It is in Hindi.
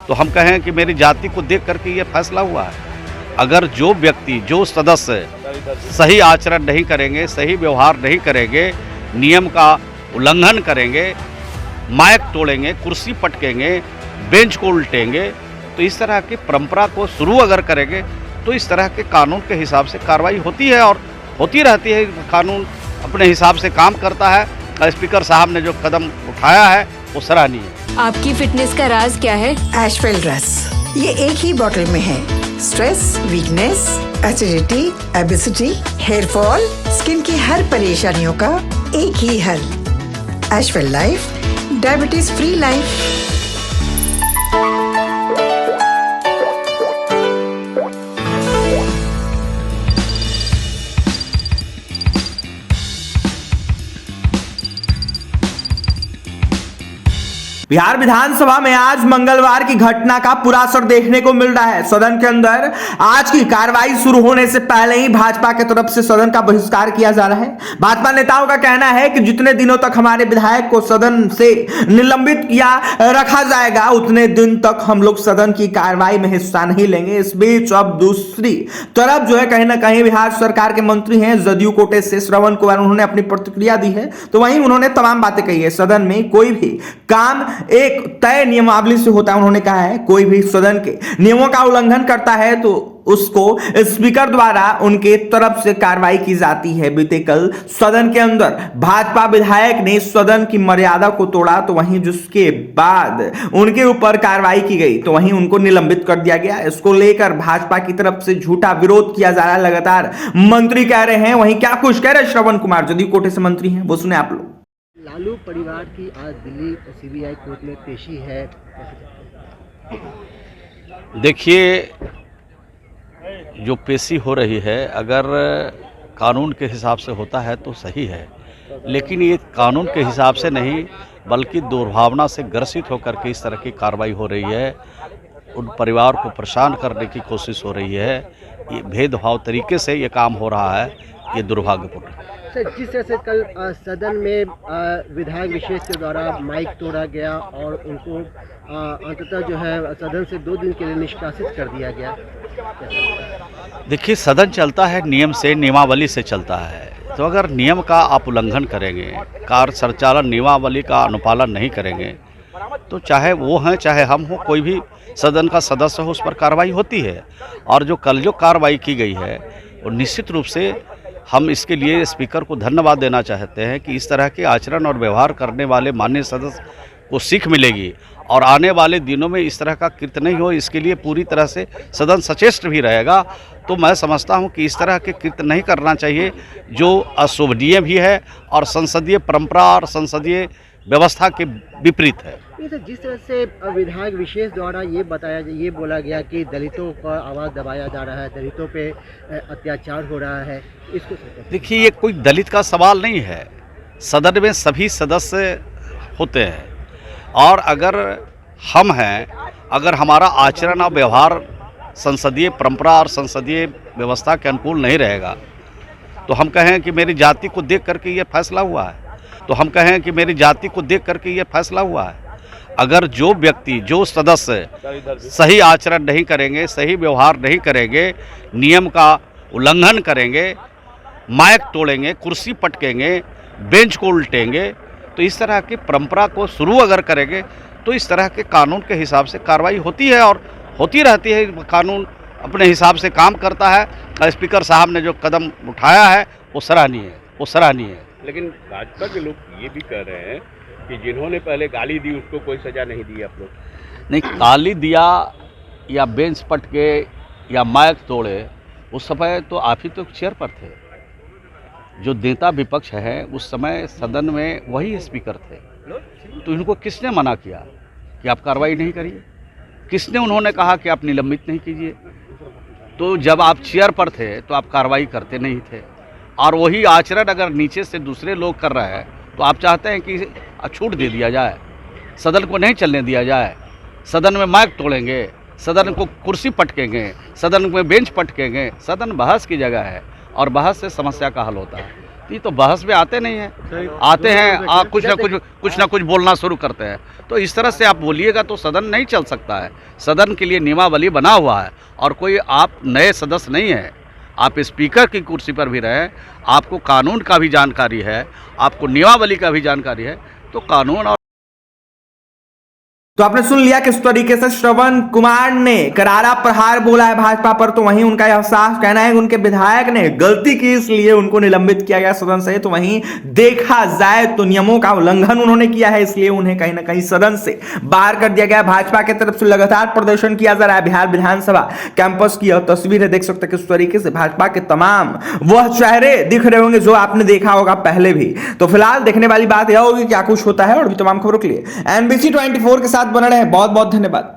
तो हम कहें कि मेरी जाति को देख करके ये फैसला हुआ है। अगर जो व्यक्ति, जो सदस्य सही आचरण नहीं करेंगे, सही व्यवहार नहीं करेंगे, नियम का उल्लंघन करेंगे, माइक तोड़ेंगे, कुर्सी पटकेंगे, बेंच को उल्टेंगे, तो इस तरह की परंपरा को शुरू अगर करेंगे तो इस तरह के कानून के हिसाब से कार्रवाई होती है और होती रहती है। कानून अपने हिसाब से काम करता है। स्पीकर साहब ने जो कदम उठाया है वो सराहनीय है। आपकी फिटनेस का राज क्या है? एशवेल ड्रेस, ये एक ही बोतल में है। Stress, weakness, acidity, obesity, hair fall, skin की हर परेशानियों का एक ही हल। एशवेल life, diabetes free life. Bihar विधानसभा में आज मंगलवार की घटना का पूरा असर देखने को मिल रहा है। सदन के अंदर आज की कार्रवाई शुरू होने से पहले ही भाजपा की तरफ से सदन का बहिष्कार किया जा रहा है। भाजपा नेताओं का कहना है कि जितने दिनों तक हमारे विधायक को सदन से निलंबित या रखा जाएगा उतने दिन तक हम लोग सदन की कार्रवाई में हिस्सा नहीं लेंगे। इस बीच अब दूसरी तरफ जो है कहीं ना कहीं बिहार सरकार के मंत्री हैं जदयू कोटे से श्रवण कुमार, उन्होंने अपनी प्रतिक्रिया दी है। तो वहीं उन्होंने तमाम बातें कही है। सदन में कोई भी काम एक तय नियमावली से होता है। उन्होंने कहा है कोई भी सदन के नियमों का उल्लंघन करता है तो उसको स्पीकर द्वारा उनके तरफ से कार्रवाई की जाती है। बीते कल सदन के अंदर भाजपा विधायक ने सदन की मर्यादा को तोड़ा, तो वहीं जिसके बाद उनके ऊपर कार्रवाई की गई, तो वहीं उनको निलंबित कर दिया गया। इसको लेकर भाजपा की तरफ से झूठा विरोध किया जा रहा है। लगातार मंत्री कह रहे हैं, वहीं क्या कुछ कह रहे श्रवण कुमार जदयू कोटे से मंत्री हैं, वो सुने आप लोग। लालू परिवार की आज दिल्ली सीबीआई कोर्ट में पेशी है। देखिए, जो पेशी हो रही है अगर कानून के हिसाब से होता है तो सही है, लेकिन ये कानून के हिसाब से नहीं बल्कि दुर्भावना से ग्रसित होकर के इस तरह की कार्रवाई हो रही है। उन परिवार को परेशान करने की कोशिश हो रही है। ये भेदभाव तरीके से ये काम हो रहा है, ये दुर्भाग्यपूर्ण है। सर, जिस तरह से कल सदन में विधायक विशेष के द्वारा माइक तोड़ा गया और उनको अंततः जो है सदन से 2 दिन के लिए निष्कासित कर दिया गया। देखिए, सदन चलता है नियम से, नियमावली से चलता है। तो अगर नियम का आप उल्लंघन करेंगे, कार्य संचालन नियमावली का अनुपालन नहीं करेंगे, तो चाहे वो हैं चाहे हम हो, कोई भी सदन का सदस्य हो, उस पर कार्रवाई होती है। और जो कल जो कार्रवाई की गई है वो निश्चित रूप से हम इसके लिए स्पीकर को धन्यवाद देना चाहते हैं कि इस तरह के आचरण और व्यवहार करने वाले माननीय सदस्य को सीख मिलेगी और आने वाले दिनों में इस तरह का कृत्य नहीं हो, इसके लिए पूरी तरह से सदन सचेष्ट भी रहेगा। तो मैं समझता हूं कि इस तरह के कृत्य नहीं करना चाहिए जो अशोभनीय भी है और संसदीय परंपरा और संसदीय व्यवस्था के विपरीत है। जिस तरह से विधायक विशेष द्वारा ये बोला गया कि दलितों का आवाज़ दबाया जा रहा है, दलितों पे अत्याचार हो रहा है, इसको देखिए, ये कोई दलित का सवाल नहीं है। सदन में सभी सदस्य होते हैं और अगर हम हैं, अगर हमारा आचरण और व्यवहार संसदीय परंपरा और संसदीय व्यवस्था के अनुकूल नहीं रहेगा तो हम कहें कि मेरी जाति को देख करके ये फैसला हुआ है। तो हम कहें कि मेरी जाति को देख करके ये फैसला हुआ है। अगर जो व्यक्ति, जो सदस्य सही आचरण नहीं करेंगे, सही व्यवहार नहीं करेंगे, नियम का उल्लंघन करेंगे, माइक तोड़ेंगे, कुर्सी पटकेंगे, बेंच को उल्टेंगे, तो इस तरह की परंपरा को शुरू अगर करेंगे तो इस तरह के कानून के हिसाब से कार्रवाई होती है और होती रहती है। कानून अपने हिसाब से काम करता है। स्पीकर साहब ने जो कदम उठाया है वो सराहनीय है। लेकिन भाजपा के लोग ये भी कह रहे हैं कि जिन्होंने पहले गाली दी उसको कोई सजा नहीं दी आप लोग। नहीं, गाली दिया या बेंच पटके या माइक तोड़े, उस समय तो आप ही तो चेयर पर थे। जो नेता विपक्ष है उस समय सदन में वही स्पीकर थे, तो इनको किसने मना किया कि आप कार्रवाई नहीं करिए? किसने उन्होंने कहा कि आप निलंबित नहीं कीजिए? तो जब आप चेयर पर थे तो आप कार्रवाई करते नहीं थे, और वही आचरण अगर नीचे से दूसरे लोग कर रहे हैं तो आप चाहते हैं कि छूट दे दिया जाए, सदन को नहीं चलने दिया जाए। सदन में माइक तोड़ेंगे, सदन को कुर्सी पटकेंगे, सदन में बेंच पटकेंगे। सदन बहस की जगह है और बहस से समस्या का हल होता है। ये तो बहस में आते नहीं हैं, आते हैं कुछ ना कुछ बोलना शुरू करते हैं। तो इस तरह से आप बोलिएगा तो सदन नहीं चल सकता है। सदन के लिए नियमावली बना हुआ है और कोई आप नए सदस्य नहीं है। आप स्पीकर की कुर्सी पर भी रहे, आपको कानून का भी जानकारी है, आपको नियमावली का भी जानकारी है, तो कानून और तो आपने सुन लिया किस तरीके से श्रवण कुमार ने करारा प्रहार बोला है भाजपा पर। तो वहीं उनका यह साफ कहना है कि उनके विधायक ने गलती की इसलिए उनको निलंबित किया गया सदन से। तो वहीं देखा जाए तो नियमों का उल्लंघन उन्होंने किया है, इसलिए उन्हें कहीं ना कहीं सदन से बाहर कर दिया गया। भाजपा की तरफ से लगातार प्रदर्शन किया जा रहा है। बिहार विधानसभा कैंपस की यह तस्वीर है, देख सकते हैं किस तरीके से भाजपा के तमाम वह चेहरे दिख रहे होंगे जो आपने देखा होगा पहले भी। तो फिलहाल देखने वाली बात यह होगी क्या कुछ होता है। और भी तमाम खबरों के लिए NBC 24 के साथ बना रहे। बहुत बहुत धन्यवाद।